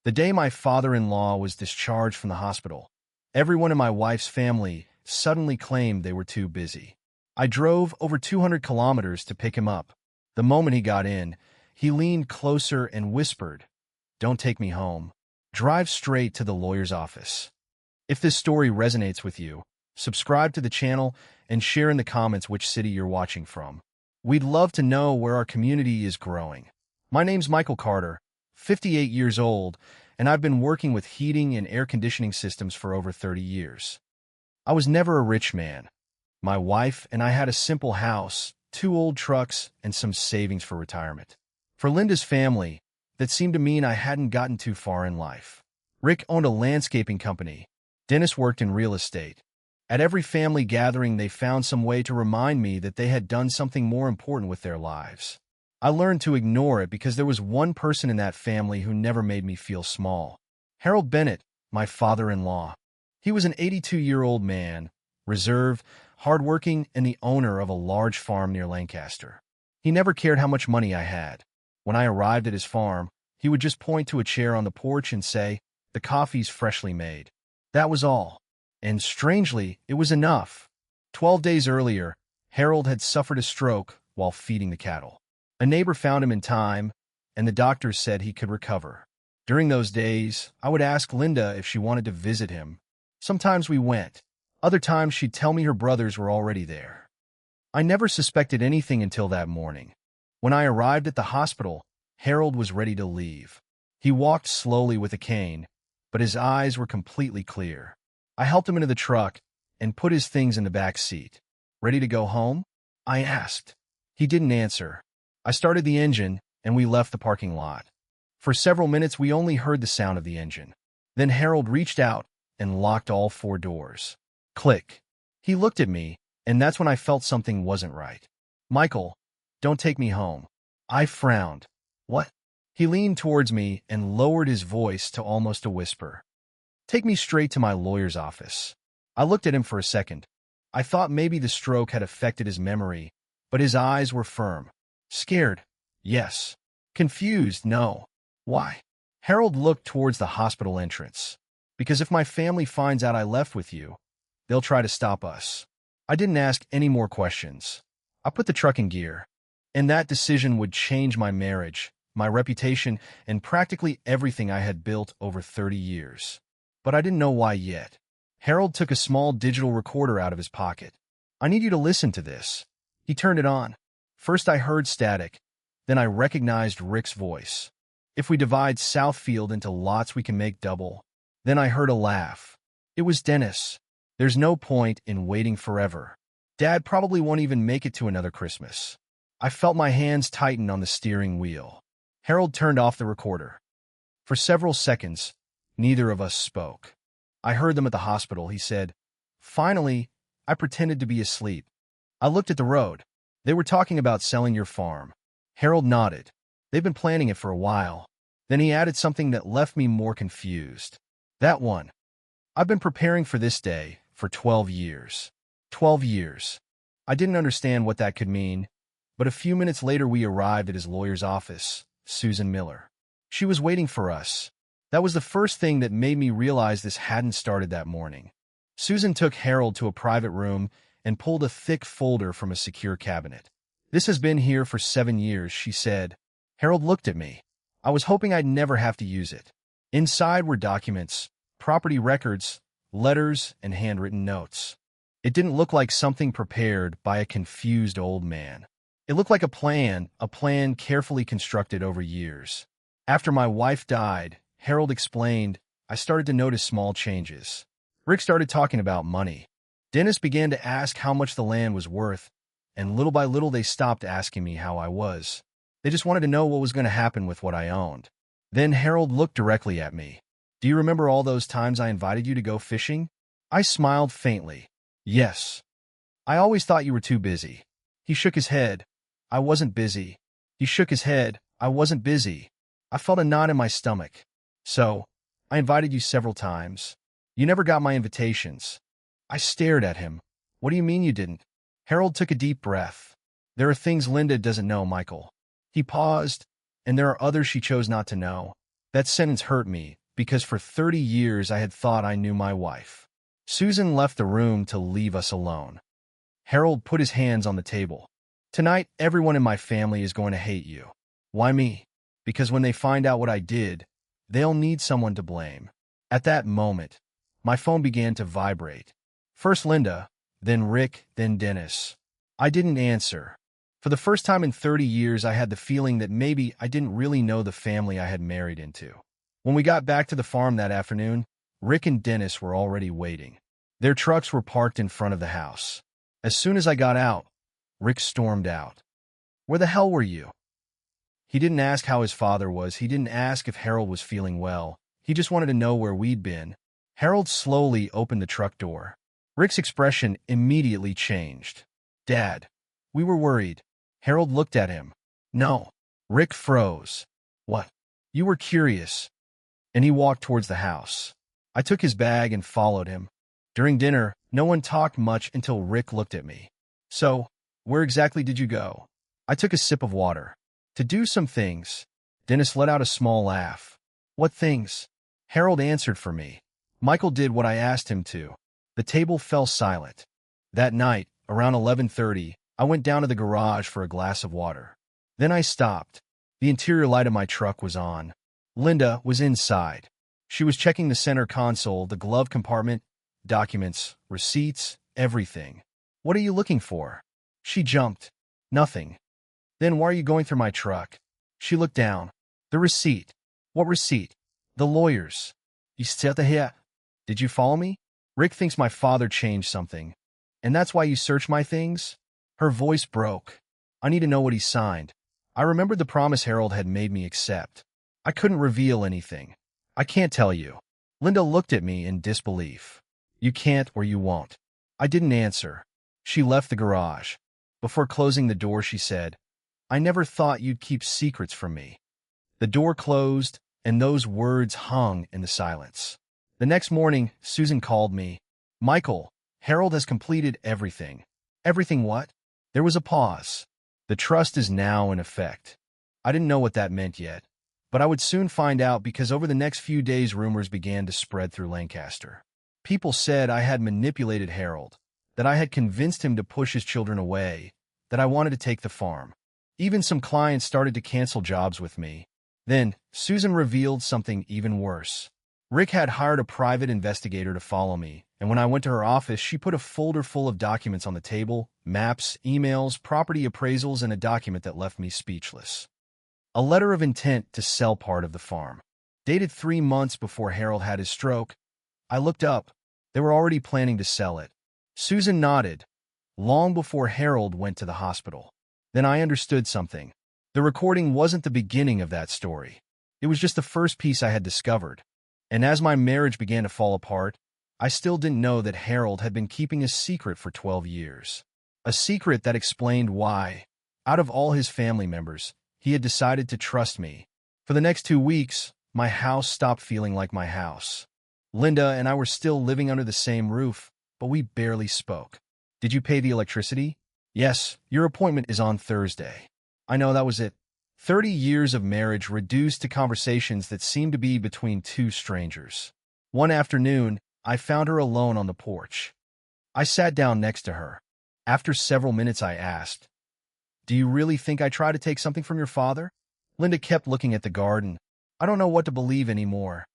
The day my father-in-law was discharged from the hospital, everyone in my wife's family suddenly claimed they were too busy. I drove over 200 kilometers to pick him up. The moment he got in, he leaned closer and whispered, "Don't take me home. Drive straight to the lawyer's office." If this story resonates with you, subscribe to the channel and share in the comments which city you're watching from. We'd love to know where our community is growing. My name's Michael Carter, 58 years old, and I've been working with heating and air conditioning systems for over 30 years. I was never a rich man. My wife and I had a simple house, 2 old trucks, and some savings for retirement. For Linda's family, that seemed to mean I hadn't gotten too far in life. Rick owned a landscaping company. Dennis worked in real estate. At every family gathering, they found some way to remind me that they had done something more important with their lives. I learned to ignore it because there was one person in that family who never made me feel small. Harold Bennett, my father-in-law. He was an 82-year-old man, reserved, hardworking, and the owner of a large farm near Lancaster. He never cared how much money I had. When I arrived at his farm, he would just point to a chair on the porch and say, "The coffee's freshly made." That was all. And strangely, it was enough. 12 days earlier, Harold had suffered a stroke while feeding the cattle. A neighbor found him in time, and the doctors said he could recover. During those days, I would ask Linda if she wanted to visit him. Sometimes we went. Other times she'd tell me her brothers were already there. I never suspected anything until that morning. When I arrived at the hospital, Harold was ready to leave. He walked slowly with a cane, but his eyes were completely clear. I helped him into the truck and put his things in the back seat. "Ready to go home?" I asked. He didn't answer. I started the engine, and we left the parking lot. For several minutes, we only heard the sound of the engine. Then Harold reached out and locked all 4 doors. Click. He looked at me, and that's when I felt something wasn't right. "Michael, don't take me home." I frowned. "What?" He leaned towards me and lowered his voice to almost a whisper. "Take me straight to my lawyer's office." I looked at him for a second. I thought maybe the stroke had affected his memory, but his eyes were firm. Scared? Yes. Confused? No. Why? Harold looked towards the hospital entrance. "Because if my family finds out I left with you, they'll try to stop us." I didn't ask any more questions. I put the truck in gear. And that decision would change my marriage, my reputation, and practically everything I had built over 30 years. But I didn't know why yet. Harold took a small digital recorder out of his pocket. "I need you to listen to this." He turned it on. First I heard static, then I recognized Rick's voice. "If we divide Southfield into lots, we can make double." Then I heard a laugh. It was Dennis. "There's no point in waiting forever. Dad probably won't even make it to another Christmas." I felt my hands tighten on the steering wheel. Harold turned off the recorder. For several seconds, neither of us spoke. "I heard them at the hospital," he said. "Finally, I pretended to be asleep. I looked at the road. They were talking about selling your farm." Harold nodded. "They've been planning it for a while." Then he added something that left me more confused. "That one. I've been preparing for this day for 12 years. 12 years. I didn't understand what that could mean, but a few minutes later we arrived at his lawyer's office, Susan Miller. She was waiting for us. That was the first thing that made me realize this hadn't started that morning. Susan took Harold to a private room and pulled a thick folder from a secure cabinet. "This has been here for 7 years," she said. Harold looked at me. I was hoping I'd never have to use it. Inside were documents, property records, letters, and handwritten notes. It didn't look like something prepared by a confused old man. It looked like a plan carefully constructed over years. After my wife died, Harold explained, I started to notice small changes. Rick started talking about money. Dennis began to ask how much the land was worth, and little by little they stopped asking me how I was. They just wanted to know what was going to happen with what I owned. Then Harold looked directly at me. "Do you remember all those times I invited you to go fishing?" I smiled faintly. "Yes. I always thought you were too busy." He shook his head. "I wasn't busy." He shook his head. "I wasn't busy." I felt a knot in my stomach. "So, I invited you several times. You never got my invitations." I stared at him. "What do you mean you didn't?" Harold took a deep breath. "There are things Linda doesn't know, Michael." He paused, "and there are others she chose not to know. That sentence hurt me because for 30 years I had thought I knew my wife. Susan left the room to leave us alone. Harold put his hands on the table. Tonight, everyone in my family is going to hate you. Why me? Because when they find out what I did, they'll need someone to blame. At that moment, my phone began to vibrate. First Linda, then Rick, then Dennis. I didn't answer. For the first time in 30 years, I had the feeling that maybe I didn't really know the family I had married into. When we got back to the farm that afternoon, Rick and Dennis were already waiting. Their trucks were parked in front of the house. As soon as I got out, Rick stormed out. "Where the hell were you?" He didn't ask how his father was. He didn't ask if Harold was feeling well. He just wanted to know where we'd been. Harold slowly opened the truck door. Rick's expression immediately changed. "Dad, we were worried." Harold looked at him. "No." Rick froze. "What?" "You were curious." And he walked towards the house. I took his bag and followed him. During dinner, no one talked much until Rick looked at me. "So, where exactly did you go?" I took a sip of water. "To do some things." Dennis let out a small laugh. "What things?" Harold answered for me. "Michael did what I asked him to." The table fell silent. That night, around 11:30, I went down to the garage for a glass of water. Then I stopped. The interior light of my truck was on. Linda was inside. She was checking the center console, the glove compartment, documents, receipts, everything. "What are you looking for?" She jumped. "Nothing." "Then why are you going through my truck?" She looked down. "The receipt." "What receipt?" "The lawyer's." "You still here?" "Did you follow me?" "Rick thinks my father changed something." "And that's why you search my things?" Her voice broke. "I need to know what he signed." I remembered the promise Harold had made me accept. I couldn't reveal anything. "I can't tell you." Linda looked at me in disbelief. "You can't or you won't." I didn't answer. She left the garage. Before closing the door, she said, "I never thought you'd keep secrets from me." The door closed, and those words hung in the silence. The next morning, Susan called me. "Michael, Harold has completed everything." "Everything what?" There was a pause. "The trust is now in effect." I didn't know what that meant yet, but I would soon find out because over the next few days rumors began to spread through Lancaster. People said I had manipulated Harold, that I had convinced him to push his children away, that I wanted to take the farm. Even some clients started to cancel jobs with me. Then, Susan revealed something even worse. Rick had hired a private investigator to follow me, and when I went to her office, she put a folder full of documents on the table, maps, emails, property appraisals, and a document that left me speechless. A letter of intent to sell part of the farm. Dated 3 months before Harold had his stroke. I looked up. They were already planning to sell it. Susan nodded. Long before Harold went to the hospital. Then I understood something. The recording wasn't the beginning of that story. It was just the first piece I had discovered. And as my marriage began to fall apart, I still didn't know that Harold had been keeping a secret for 12 years. A secret that explained why, out of all his family members, he had decided to trust me. For the next 2 weeks, my house stopped feeling like my house. Linda and I were still living under the same roof, but we barely spoke. "Did you pay the electricity?" "Yes, your appointment is on Thursday." I know, that was it. 30 years of marriage reduced to conversations that seemed to be between two strangers. One afternoon, I found her alone on the porch. I sat down next to her. After several minutes, I asked, "Do you really think I tried to take something from your father?" Linda kept looking at the garden. "I don't know what to believe anymore."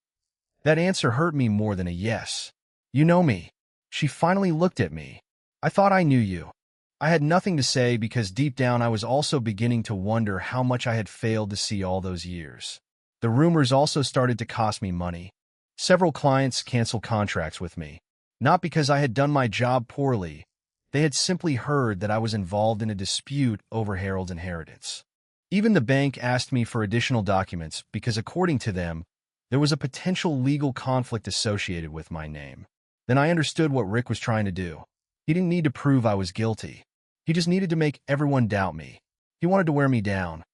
That answer hurt me more than a yes. "You know me." She finally looked at me. "I thought I knew you." I had nothing to say because deep down I was also beginning to wonder how much I had failed to see all those years. The rumors also started to cost me money. Several clients canceled contracts with me. Not because I had done my job poorly. They had simply heard that I was involved in a dispute over Harold's inheritance. Even the bank asked me for additional documents because, according to them, there was a potential legal conflict associated with my name. Then I understood what Rick was trying to do. He didn't need to prove I was guilty. He just needed to make everyone doubt me. He wanted to wear me down.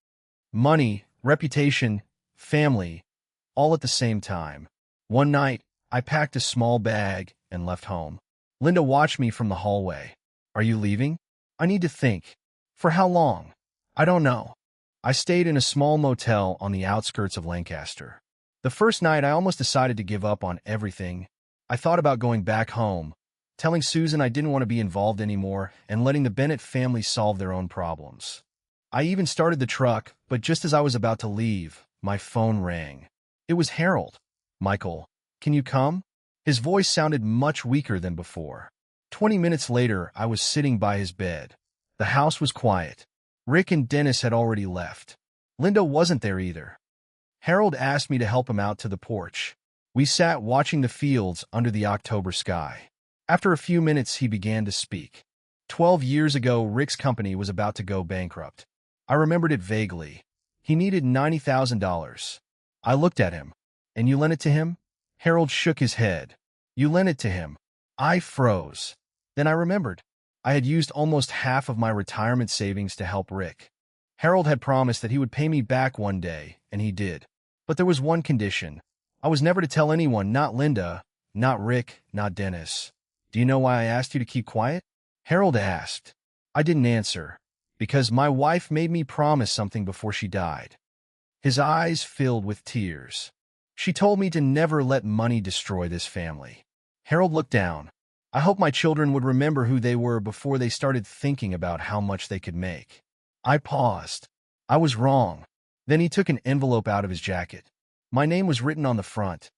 Money, reputation, family, all at the same time. One night, I packed a small bag and left home. Linda watched me from the hallway. "Are you leaving?" "I need to think." "For how long?" "I don't know." I stayed in a small motel on the outskirts of Lancaster. The first night, I almost decided to give up on everything. I thought about going back home, telling Susan I didn't want to be involved anymore, and letting the Bennett family solve their own problems. I even started the truck, but just as I was about to leave, my phone rang. It was Harold. "Michael, can you come?" His voice sounded much weaker than before. 20 minutes later, I was sitting by his bed. The house was quiet. Rick and Dennis had already left. Linda wasn't there either. Harold asked me to help him out to the porch. We sat watching the fields under the October sky. After a few minutes, he began to speak. 12 years ago, Rick's company was about to go bankrupt. I remembered it vaguely. He needed $90,000. I looked at him. "And you lent it to him?" Harold shook his head. "You lent it to him." I froze. Then I remembered. I had used almost half of my retirement savings to help Rick. Harold had promised that he would pay me back one day, and he did. But there was one condition. I was never to tell anyone, not Linda, not Rick, not Dennis. "Do you know why I asked you to keep quiet?" Harold asked. I didn't answer. "Because my wife made me promise something before she died." His eyes filled with tears. "She told me to never let money destroy this family." Harold looked down. "I hope my children would remember who they were before they started thinking about how much they could make." I paused. I was wrong. Then he took an envelope out of his jacket. My name was written on the front.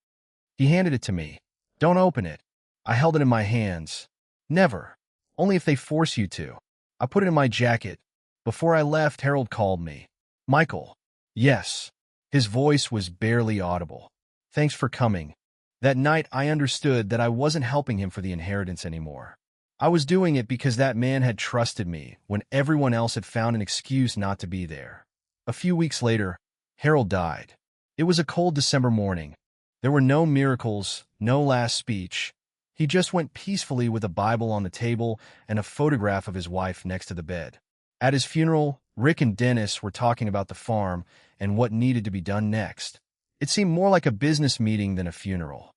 He handed it to me. "Don't open it." I held it in my hands. "Never. Only if they force you to." I put it in my jacket. Before I left, Harold called me. "Michael." "Yes." His voice was barely audible. "Thanks for coming." That night, I understood that I wasn't helping him for the inheritance anymore. I was doing it because that man had trusted me when everyone else had found an excuse not to be there. A few weeks later, Harold died. It was a cold December morning. There were no miracles, no last speech. He just went peacefully with a Bible on the table and a photograph of his wife next to the bed. At his funeral, Rick and Dennis were talking about the farm and what needed to be done next. It seemed more like a business meeting than a funeral.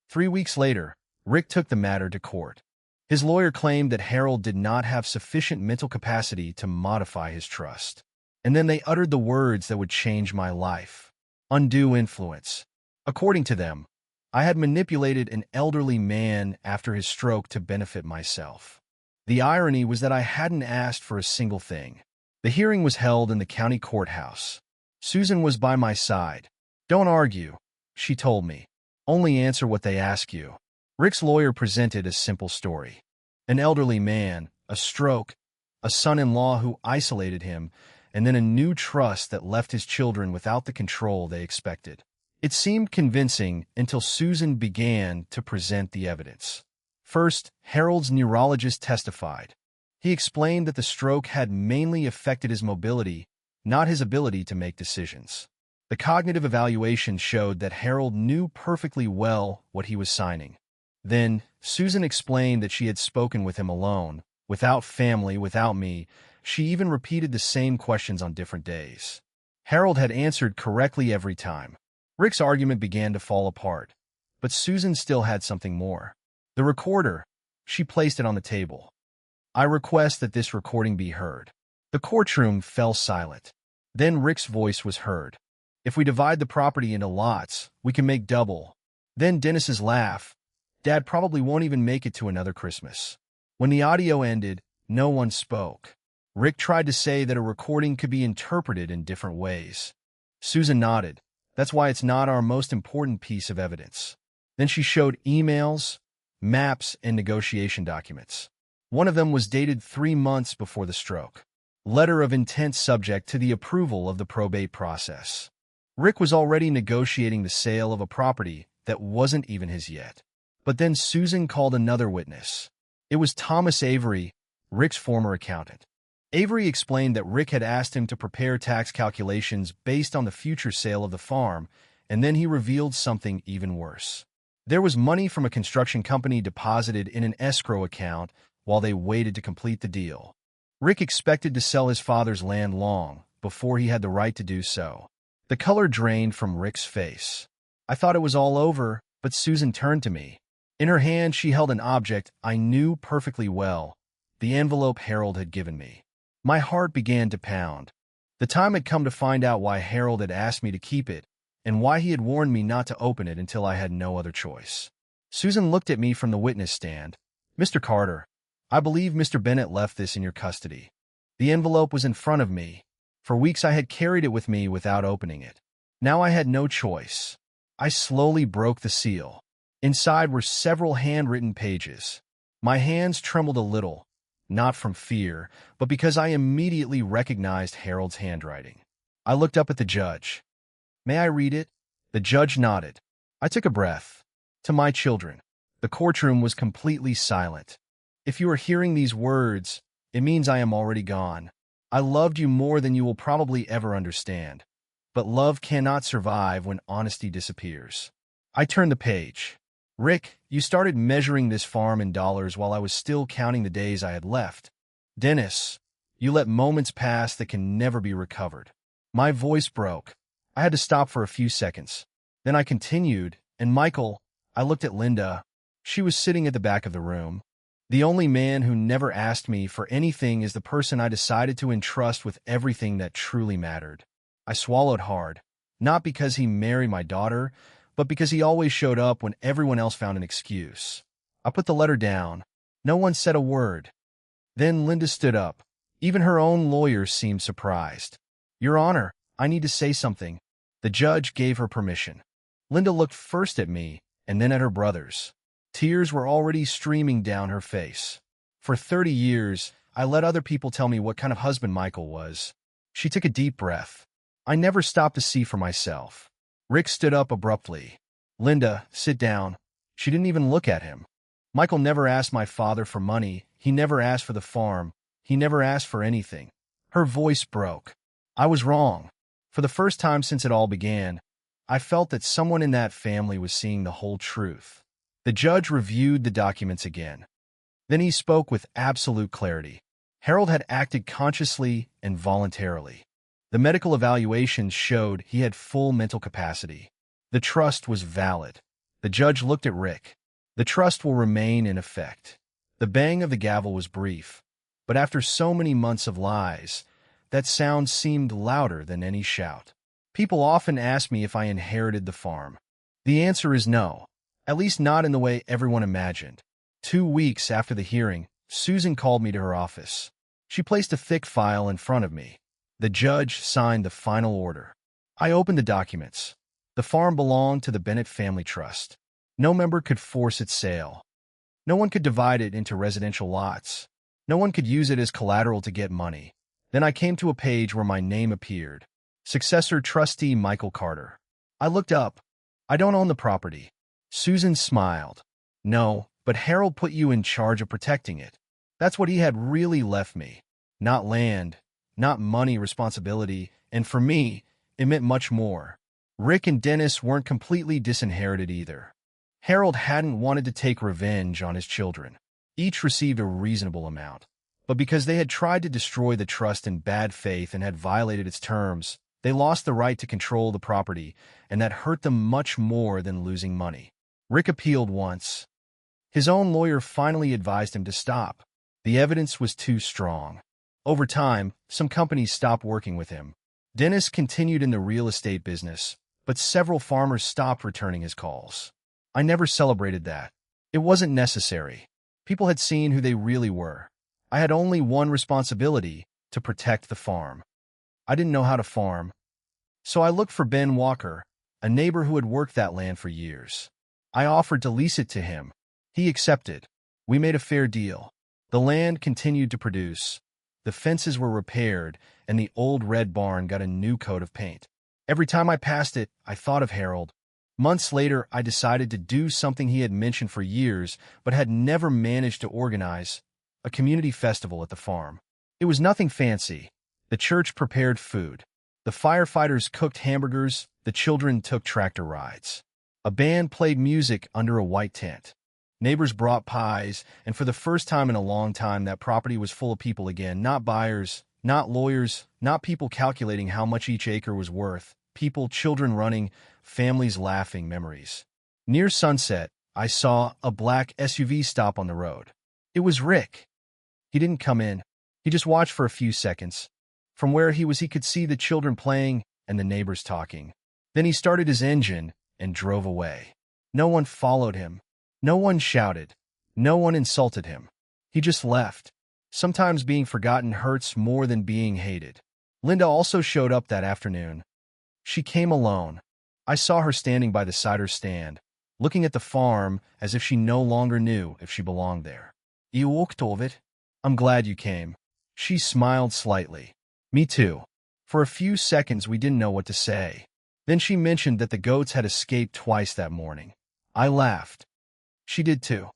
3 weeks later, Rick took the matter to court. His lawyer claimed that Harold did not have sufficient mental capacity to modify his trust. And then they uttered the words that would change my life. Undue influence. According to them, I had manipulated an elderly man after his stroke to benefit myself. The irony was that I hadn't asked for a single thing. The hearing was held in the county courthouse. Susan was by my side. "Don't argue," she told me. "Only answer what they ask you." Rick's lawyer presented a simple story. An elderly man, a stroke, a son-in-law who isolated him, and then a new trust that left his children without the control they expected. It seemed convincing until Susan began to present the evidence. First, Harold's neurologist testified. He explained that the stroke had mainly affected his mobility, not his ability to make decisions. The cognitive evaluation showed that Harold knew perfectly well what he was signing. Then, Susan explained that she had spoken with him alone, without family, without me. She even repeated the same questions on different days. Harold had answered correctly every time. Rick's argument began to fall apart, but Susan still had something more. The recorder. She placed it on the table. "I request that this recording be heard." The courtroom fell silent. Then Rick's voice was heard. "If we divide the property into lots, we can make double." Then Dennis's laugh. "Dad probably won't even make it to another Christmas." When the audio ended, no one spoke. Rick tried to say that a recording could be interpreted in different ways. Susan nodded. "That's why it's not our most important piece of evidence." Then she showed emails, maps, and negotiation documents. One of them was dated 3 months before the stroke. Letter of intent subject to the approval of the probate process. Rick was already negotiating the sale of a property that wasn't even his yet. But then Susan called another witness. It was Thomas Avery, Rick's former accountant. Avery explained that Rick had asked him to prepare tax calculations based on the future sale of the farm, and then he revealed something even worse. There was money from a construction company deposited in an escrow account while they waited to complete the deal. Rick expected to sell his father's land long before he had the right to do so. The color drained from Rick's face. I thought it was all over, but Susan turned to me. In her hand, she held an object I knew perfectly well, the envelope Harold had given me. My heart began to pound. The time had come to find out why Harold had asked me to keep it, and why he had warned me not to open it until I had no other choice. Susan looked at me from the witness stand. "Mr. Carter, I believe Mr. Bennett left this in your custody." The envelope was in front of me. For weeks I had carried it with me without opening it. Now I had no choice. I slowly broke the seal. Inside were several handwritten pages. My hands trembled a little, not from fear, but because I immediately recognized Harold's handwriting. I looked up at the judge. "May I read it?" The judge nodded. I took a breath. "To my children." The courtroom was completely silent. "If you are hearing these words, it means I am already gone. I loved you more than you will probably ever understand. But love cannot survive when honesty disappears." I turned the page. "Rick, you started measuring this farm in dollars while I was still counting the days I had left. Dennis, you let moments pass that can never be recovered." My voice broke. I had to stop for a few seconds. Then I continued, "And Michael," I looked at Linda. She was sitting at the back of the room. "The only man who never asked me for anything is the person I decided to entrust with everything that truly mattered." I swallowed hard, not because he married my daughter, but because he always showed up when everyone else found an excuse. I put the letter down. No one said a word. Then Linda stood up. Even her own lawyer seemed surprised. "Your Honor, I need to say something." The judge gave her permission. Linda looked first at me and then at her brothers. Tears were already streaming down her face. "For 30 years, I let other people tell me what kind of husband Michael was." She took a deep breath. "I never stopped to see for myself." Rick stood up abruptly. "Linda, sit down." She didn't even look at him. "Michael never asked my father for money. He never asked for the farm. He never asked for anything." Her voice broke. I was wrong. For the first time since it all began, I felt that someone in that family was seeing the whole truth. The judge reviewed the documents again. Then he spoke with absolute clarity. Harold had acted consciously and voluntarily. The medical evaluations showed he had full mental capacity. The trust was valid. The judge looked at Rick. "The trust will remain in effect." The bang of the gavel was brief, but after so many months of lies, that sound seemed louder than any shout. People often ask me if I inherited the farm. The answer is no, at least not in the way everyone imagined. 2 weeks after the hearing, Susan called me to her office. She placed a thick file in front of me. The judge signed the final order. I opened the documents. The farm belonged to the Bennett Family Trust. No member could force its sale. No one could divide it into residential lots. No one could use it as collateral to get money. Then I came to a page where my name appeared. Successor Trustee Michael Carter. I looked up. "I don't own the property." Susan smiled. "No, but Harold put you in charge of protecting it. That's what he had really left me. Not land, not money responsibility, and for me, it meant much more." Rick and Dennis weren't completely disinherited either. Harold hadn't wanted to take revenge on his children. Each received a reasonable amount. But because they had tried to destroy the trust in bad faith and had violated its terms, they lost the right to control the property, and that hurt them much more than losing money. Rick appealed once. His own lawyer finally advised him to stop. The evidence was too strong. Over time, some companies stopped working with him. Dennis continued in the real estate business, but several farmers stopped returning his calls. I never celebrated that. It wasn't necessary. People had seen who they really were. I had only one responsibility: to protect the farm. I didn't know how to farm, so I looked for Ben Walker, a neighbor who had worked that land for years. I offered to lease it to him. He accepted. We made a fair deal. The land continued to produce. The fences were repaired, and the old red barn got a new coat of paint. Every time I passed it, I thought of Harold. Months later, I decided to do something he had mentioned for years but had never managed to organize: a community festival at the farm. It was nothing fancy. The church prepared food. The firefighters cooked hamburgers. The children took tractor rides. A band played music under a white tent. Neighbors brought pies, and for the first time in a long time, that property was full of people again. Not buyers, not lawyers, not people calculating how much each acre was worth. People, children running, families laughing, memories. Near sunset, I saw a black SUV stop on the road. It was Rick. He didn't come in. He just watched for a few seconds. From where he was, he could see the children playing and the neighbors talking. Then he started his engine and drove away. No one followed him. No one shouted. No one insulted him. He just left. Sometimes being forgotten hurts more than being hated. Linda also showed up that afternoon. She came alone. I saw her standing by the cider stand, looking at the farm as if she no longer knew if she belonged there. You walked over it? I'm glad you came. She smiled slightly. Me too. For a few seconds we didn't know what to say. Then she mentioned that the goats had escaped twice that morning. I laughed. She did too.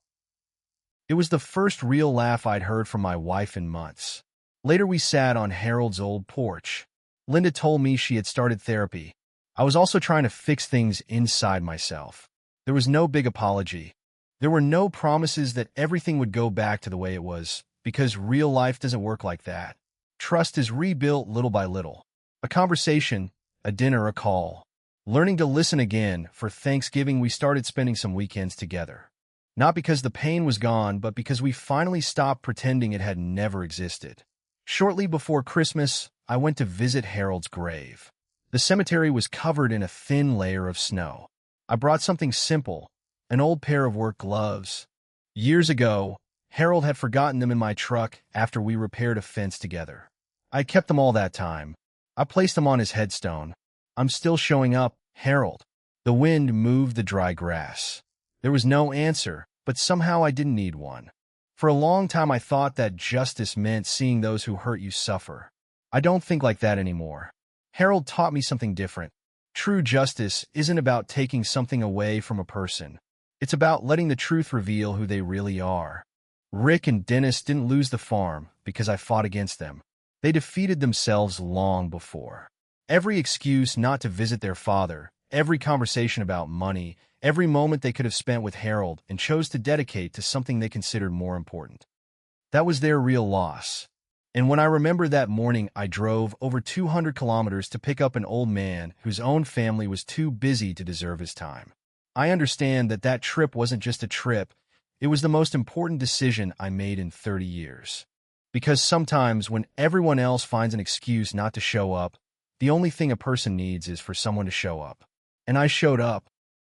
It was the first real laugh I'd heard from my wife in months. Later we sat on Harold's old porch. Linda told me she had started therapy. I was also trying to fix things inside myself. There was no big apology. There were no promises that everything would go back to the way it was, because real life doesn't work like that. Trust is rebuilt little by little. A conversation, a dinner, a call. Learning to listen again. For Thanksgiving, we started spending some weekends together. Not because the pain was gone, but because we finally stopped pretending it had never existed. Shortly before Christmas, I went to visit Harold's grave. The cemetery was covered in a thin layer of snow. I brought something simple, an old pair of work gloves. Years ago, Harold had forgotten them in my truck after we repaired a fence together. I kept them all that time. I placed them on his headstone. I'm still showing up, Harold. The wind moved the dry grass. There was no answer, but somehow I didn't need one. For a long time I thought that justice meant seeing those who hurt you suffer. I don't think like that anymore. Harold taught me something different. True justice isn't about taking something away from a person. It's about letting the truth reveal who they really are. Rick and Dennis didn't lose the farm because I fought against them. They defeated themselves long before. Every excuse not to visit their father, every conversation about money, every moment they could have spent with Harold and chose to dedicate to something they considered more important. That was their real loss. And when I remember that morning, I drove over 200 kilometers to pick up an old man whose own family was too busy to deserve his time. I understand that that trip wasn't just a trip. It was the most important decision I made in 30 years. Because sometimes when everyone else finds an excuse not to show up, the only thing a person needs is for someone to show up. And I showed up.